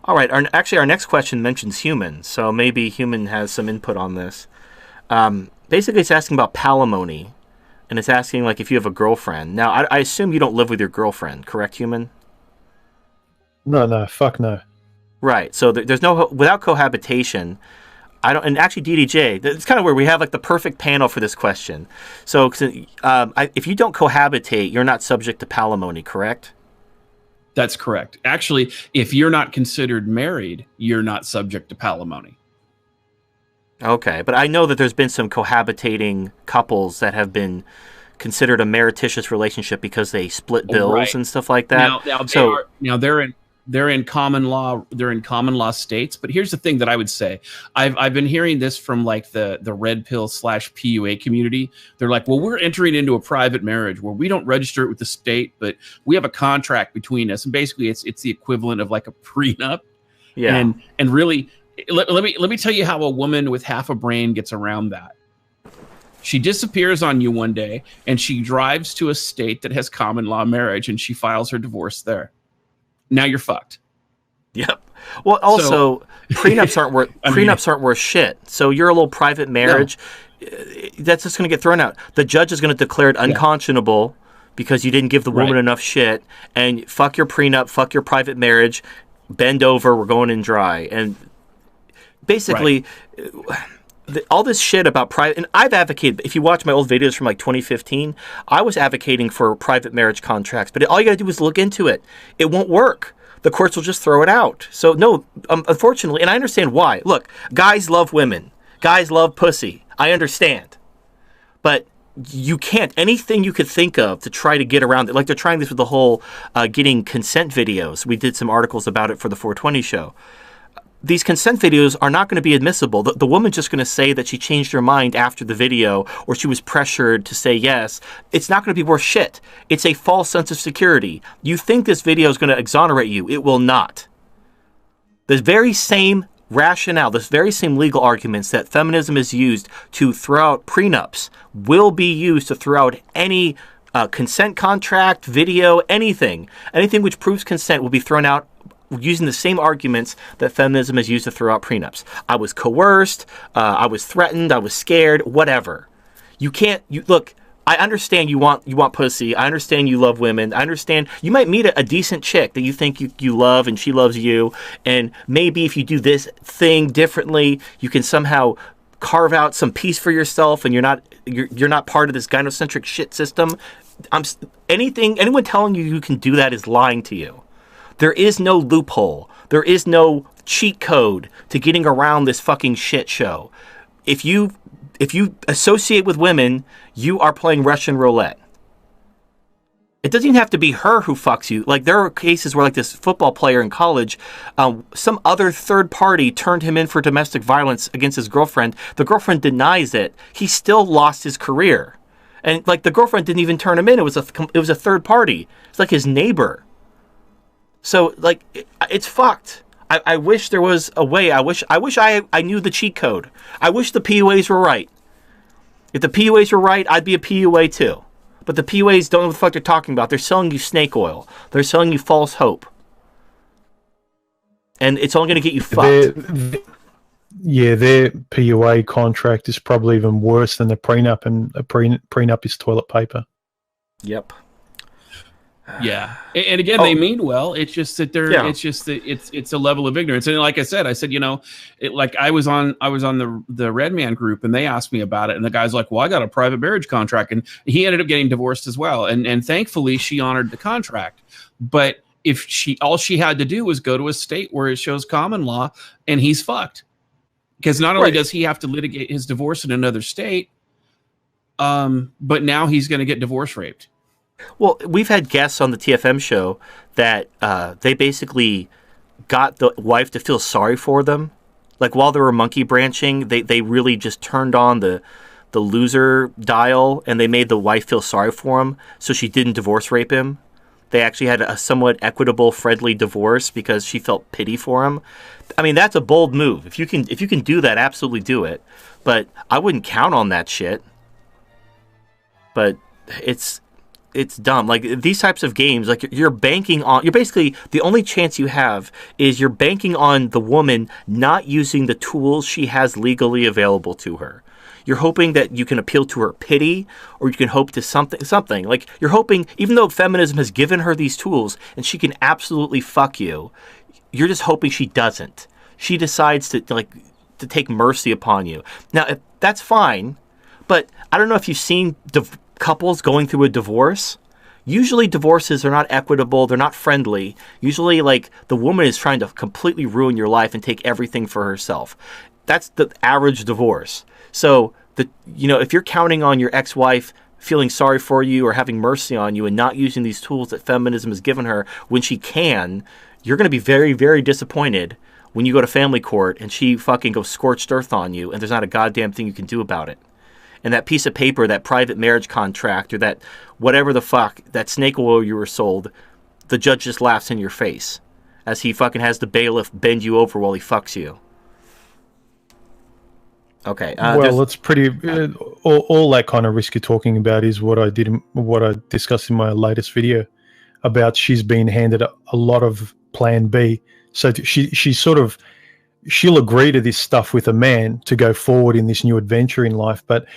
All right. Actually, our next question mentions human, so maybe human has some input on this. Basically, it's asking about palimony, and it's asking like if you have a girlfriend. Now, I assume you don't live with your girlfriend, correct, human? No, fuck no. Right. So there's no without cohabitation. I don't. And actually, DDJ, it's kind of where we have like the perfect panel for this question. So, if you don't cohabitate, you're not subject to palimony, correct? That's correct. Actually, if you're not considered married, you're not subject to palimony. Okay, but I know that there's been some cohabitating couples that have been considered a meretricious relationship because they split bills Right. and stuff like that. Now they're in common law. They're in common law states. But here's the thing that I would say. I've been hearing this from like the red pill / PUA community. They're like, well, we're entering into a private marriage where we don't register it with the state, but we have a contract between us, and basically it's the equivalent of like a prenup. Yeah. And really, let me tell you how a woman with half a brain gets around that. She disappears on you one day, and she drives to a state that has common law marriage, and she files her divorce there. Now you're fucked. Yep. Well, also, prenups aren't worth shit. So you're a little private marriage. No. That's just going to get thrown out. The judge is going to declare it unconscionable because you didn't give the woman enough shit. And fuck your prenup, fuck your private marriage. Bend over. We're going in dry. And basically, all this shit about private, and I've advocated, if you watch my old videos from like 2015, I was advocating for private marriage contracts, but all you gotta do is look into it. It won't work. The courts will just throw it out. So no, unfortunately, and I understand why. Look, guys love women. Guys love pussy. I understand. But you can't, anything you could think of to try to get around it, like they're trying this with the whole getting consent videos. We did some articles about it for the 420 show. These consent videos are not going to be admissible. The woman's just going to say that she changed her mind after the video, or she was pressured to say yes. It's not going to be worth shit. It's a false sense of security. You think this video is going to exonerate you. It will not. The very same rationale, the very same legal arguments that feminism is used to throw out prenups will be used to throw out any consent contract, video, anything. Anything which proves consent will be thrown out using the same arguments that feminism has used to throw out prenups. I was coerced, I was threatened, I was scared, whatever. You can't, look, I understand you want pussy, I understand you love women, I understand you might meet a decent chick that you think you love and she loves you, and maybe if you do this thing differently, you can somehow carve out some peace for yourself and you're not part of this gynocentric shit system. Anyone telling you can do that is lying to you. There is no loophole. There is no cheat code to getting around this fucking shit show. If you associate with women, you are playing Russian roulette. It doesn't even have to be her who fucks you. Like, there are cases where, like, this football player in college, some other third party turned him in for domestic violence against his girlfriend. The girlfriend denies it. He still lost his career. And, like, the girlfriend didn't even turn him in. It was a third party. It's like his neighbor. So, like, it's fucked. I wish there was a way. I wish I knew the cheat code. I wish the PUAs were right. If the PUAs were right, I'd be a PUA too. But the PUAs don't know what the fuck they're talking about. They're selling you snake oil. They're selling you false hope. And it's only going to get you fucked. Their PUA contract is probably even worse than the prenup, and a prenup is toilet paper. Yep. Yeah, and again, they mean well. It's just that it's a level of ignorance. And like I said, I was on the Red Man group, and they asked me about it, and the guy's like, "Well, I got a private marriage contract," and he ended up getting divorced as well. And thankfully, she honored the contract. But if all she had to do was go to a state where it shows common law, and he's fucked, because not only does he have to litigate his divorce in another state, but now he's going to get divorce raped. Well, we've had guests on the TFM show that they basically got the wife to feel sorry for them. Like, while they were monkey branching, they really just turned on the loser dial, and they made the wife feel sorry for him, so she didn't divorce rape him. They actually had a somewhat equitable, friendly divorce because she felt pity for him. I mean, that's a bold move. If you can do that, absolutely do it. But I wouldn't count on that shit. But it's dumb. Like these types of games, like you're banking on. You're basically the only chance you have is you're banking on the woman not using the tools she has legally available to her. You're hoping that you can appeal to her pity, or you can hope to something. Like you're hoping, even though feminism has given her these tools and she can absolutely fuck you, you're just hoping she doesn't. She decides to take mercy upon you. Now, that's fine, but I don't know if you've seen couples going through a divorce. Usually divorces are not equitable. They're not friendly. Usually, like, the woman is trying to completely ruin your life and take everything for herself. That's the average divorce. So, if you're counting on your ex-wife feeling sorry for you or having mercy on you and not using these tools that feminism has given her when she can, you're going to be very, very disappointed when you go to family court and she fucking goes scorched earth on you and there's not a goddamn thing you can do about it. And that piece of paper, that private marriage contract, or that whatever the fuck, that snake oil you were sold, the judge just laughs in your face as he fucking has the bailiff bend you over while he fucks you. Okay. Well, it's pretty. All that kind of risk you're talking about is what I discussed in my latest video about. She's been handed a lot of Plan B, so she'll agree to this stuff with a man to go forward in this new adventure in life, but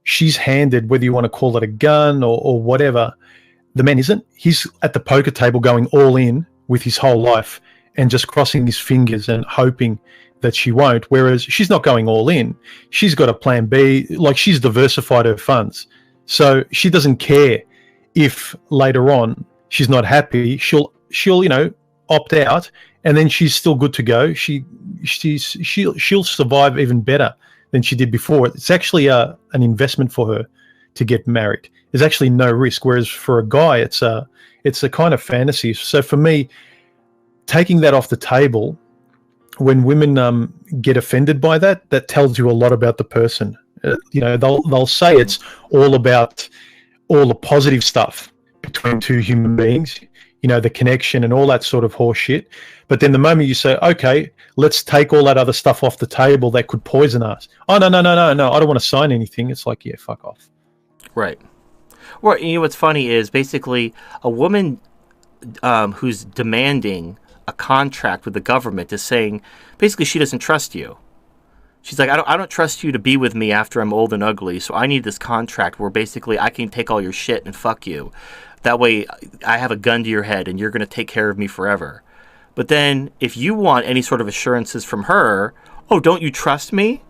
she's handed, whether you want to call it a gun or whatever, the man isn't. He's at the poker table going all in with his whole life and just crossing his fingers and hoping that she won't, whereas she's not going all in. She's got a plan B, like she's diversified her funds. So she doesn't care if later on she's not happy. She'll opt out, and then she's still good to go. She'll survive even better than she did before. It's actually an investment for her to get married. There's actually no risk, whereas for a guy, it's a kind of fantasy. So for me, taking that off the table, when women get offended by that, that tells you a lot about the person. They'll say it's all about all the positive stuff between two human beings, the connection and all that sort of horse shit. But then the moment you say, okay, let's take all that other stuff off the table that could poison us. Oh, no, I don't want to sign anything. It's like, yeah, fuck off. Right. Well, what's funny is basically a woman who's demanding a contract with the government is saying basically she doesn't trust you. She's like, I don't trust you to be with me after I'm old and ugly, so I need this contract where basically I can take all your shit and fuck you. That way I have a gun to your head and you're going to take care of me forever. But then if you want any sort of assurances from her, oh, don't you trust me?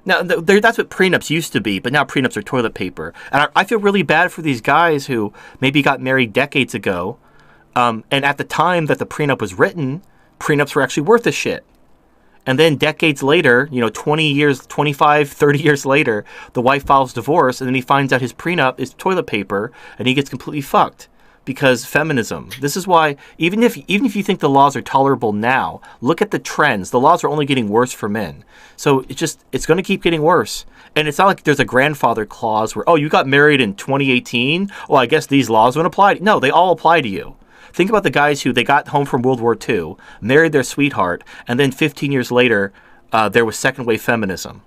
Now, that's what prenups used to be, but now prenups are toilet paper. And I feel really bad for these guys who maybe got married decades ago, and at the time that the prenup was written, prenups were actually worth a shit. And then decades later, 20 years, 25, 30 years later, the wife files divorce, and then he finds out his prenup is toilet paper, and he gets completely fucked because feminism. This is why, even if you think the laws are tolerable now, look at the trends. The laws are only getting worse for men. So it's going to keep getting worse. And it's not like there's a grandfather clause where, oh, you got married in 2018? Well, I guess these laws won't apply. No, they all apply to you. Think about the guys who they got home from World War II, married their sweetheart, and then 15 years later, there was second wave feminism.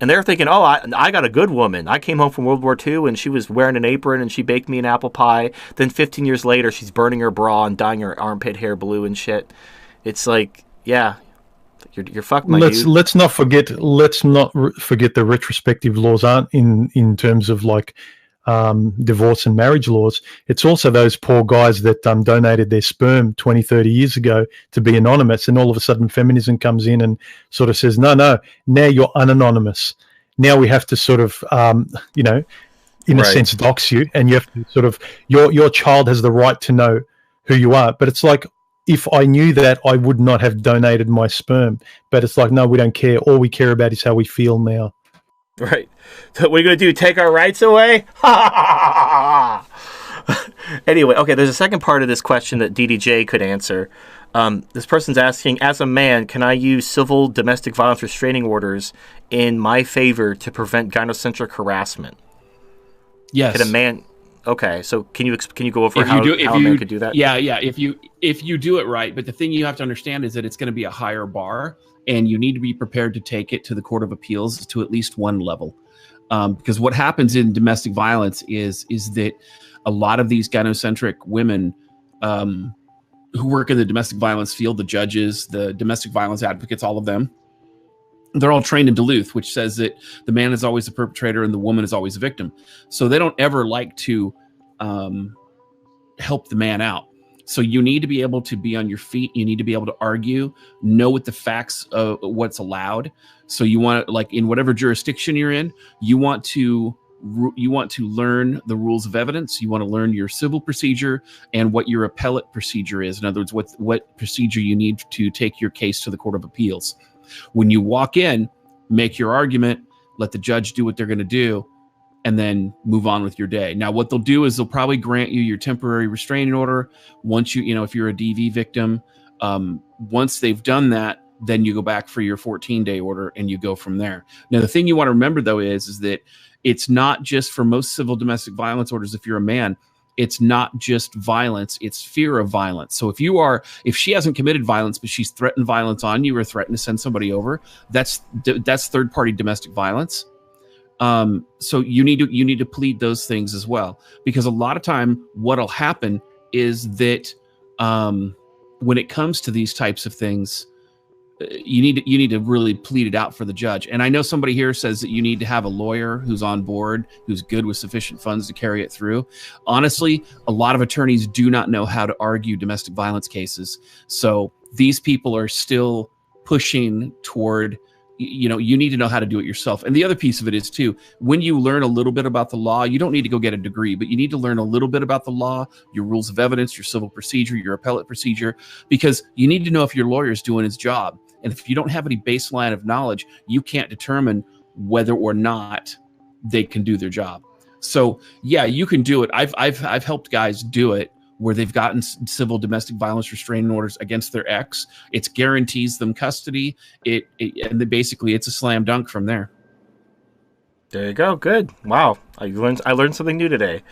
And they're thinking, oh, I got a good woman. I came home from World War II and she was wearing an apron and she baked me an apple pie. Then 15 years later, she's burning her bra and dyeing her armpit hair blue and shit. It's like, yeah, you're fucked, my dude. Let's not forget the retrospective laws aren't in terms of like divorce and marriage laws. It's also those poor guys that donated their sperm 20, 30 years ago to be anonymous, and all of a sudden feminism comes in and sort of says, no, now you're unanonymous. Now we have to sort of, in a sense, dox you, and you have to sort of, your child has the right to know who you are. But it's like, if I knew that, I would not have donated my sperm. But it's like, no, we don't care. All we care about is how we feel now. Right. So what are you going to do? Take our rights away? Anyway, okay, there's a second part of this question that DDJ could answer. This person's asking, as a man, can I use civil domestic violence restraining orders in my favor to prevent gynocentric harassment? Yes. Can a man... Okay, so can you go over how a man could do that? Yeah. If you do it right, but the thing you have to understand is that it's going to be a higher bar, and you need to be prepared to take it to the Court of Appeals to at least one level. Because what happens in domestic violence is that a lot of these gynocentric women who work in the domestic violence field, the judges, the domestic violence advocates, all of them, they're all trained in Duluth, which says that the man is always the perpetrator and the woman is always a victim. So they don't ever like to help the man out. So you need to be able to be on your feet. You need to be able to argue, know what the facts of what's allowed. So you want, like, in whatever jurisdiction you're in, you want to learn the rules of evidence. You want to learn your civil procedure and what your appellate procedure is. In other words, what procedure you need to take your case to the Court of Appeals. When you walk in, make your argument, let the judge do what they're going to do, and then move on with your day. Now, what they'll do is they'll probably grant you your temporary restraining order. Once if you're a DV victim, once they've done that, then you go back for your 14-day order and you go from there. Now, the thing you want to remember, though, is that it's not just for most civil domestic violence orders. If you're a man, it's not just violence, it's fear of violence. So if she hasn't committed violence, but she's threatened violence on you or threatened to send somebody over, that's third-party domestic violence. So you need to plead those things as well, because a lot of time what'll happen is that when it comes to these types of things, you need to really plead it out for the judge. And I know somebody here says that you need to have a lawyer who's on board, who's good with sufficient funds to carry it through. Honestly, a lot of attorneys do not know how to argue domestic violence cases. So these people are still pushing toward, you need to know how to do it yourself. And the other piece of it is, too, when you learn a little bit about the law, you don't need to go get a degree, but you need to learn a little bit about the law, your rules of evidence, your civil procedure, your appellate procedure, because you need to know if your lawyer is doing his job. And if you don't have any baseline of knowledge, you can't determine whether or not they can do their job. So, yeah, you can do it. I've helped guys do it where they've gotten civil domestic violence restraining orders against their ex. It guarantees them custody. And basically it's a slam dunk from there. There you go. Good. Wow. I learned something new today.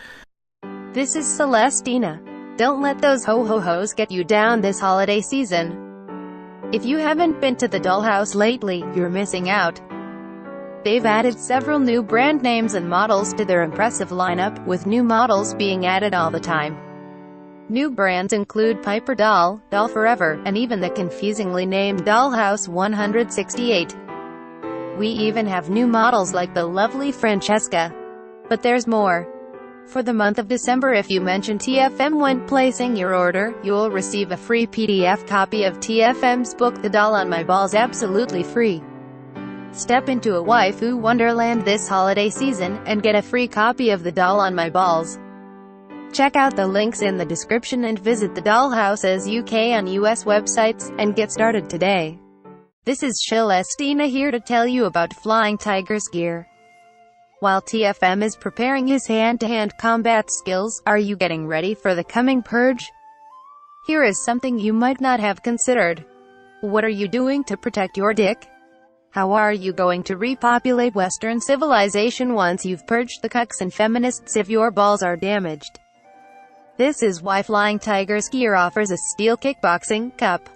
This is Celestina. Don't let those ho-ho-hos get you down this holiday season. If you haven't been to the Dollhouse lately, you're missing out. They've added several new brand names and models to their impressive lineup, with new models being added all the time. New brands include Piper Doll, Doll Forever, and even the confusingly named Dollhouse 168. We even have new models like the lovely Francesca. But there's more. For the month of December, if you mention TFM when placing your order, you'll receive a free PDF copy of TFM's book The Doll on My Balls absolutely free. Step into a waifu wonderland this holiday season, and get a free copy of The Doll on My Balls. Check out the links in the description and visit the Dollhouse's UK and US websites, and get started today. This is Celestina here to tell you about Flying Tigers gear. While TFM is preparing his hand-to-hand combat skills, are you getting ready for the coming purge? Here is something you might not have considered. What are you doing to protect your dick? How are you going to repopulate Western civilization once you've purged the cucks and feminists if your balls are damaged? This is why Flying Tigers gear offers a steel kickboxing cup.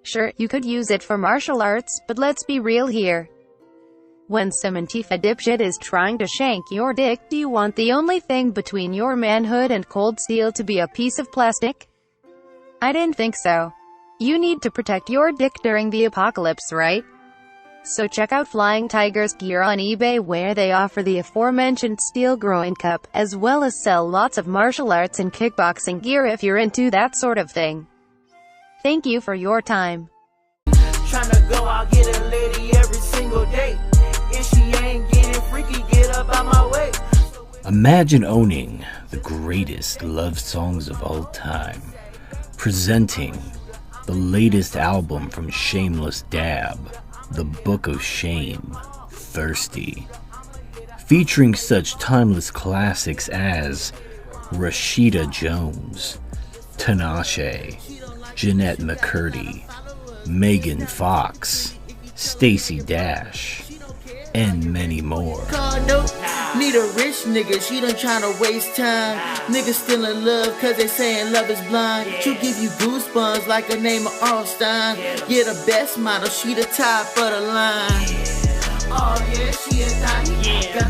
Sure, you could use it for martial arts, but let's be real here. When some Antifa dipshit is trying to shank your dick, do you want the only thing between your manhood and cold steel to be a piece of plastic? I didn't think so. You need to protect your dick during the apocalypse, right? So check out Flying Tigers gear on eBay, where they offer the aforementioned steel groin cup, as well as sell lots of martial arts and kickboxing gear if you're into that sort of thing. Thank you for your time. Tryna go out, get a lady every single day. If she ain't getting freaky, get up out my way. Imagine owning the greatest love songs of all time, presenting the latest album from Shameless Dab, The Book of Shame, Thirsty, featuring such timeless classics as Rashida Jones, Tinashe, Jeanette McCurdy, Megan Fox, Stacey Dash, and many more. Need a rich nigga, she done tryna waste time. Niggas still in love cause they saying love is blind. She'll give you goosebumps like the name of Arlstein. Yeah, the best model, she the top of the line.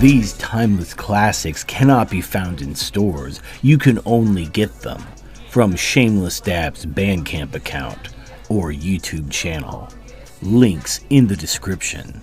These timeless classics cannot be found in stores. You can only get them from Shameless Dab's Bandcamp account or YouTube channel. Links in the description.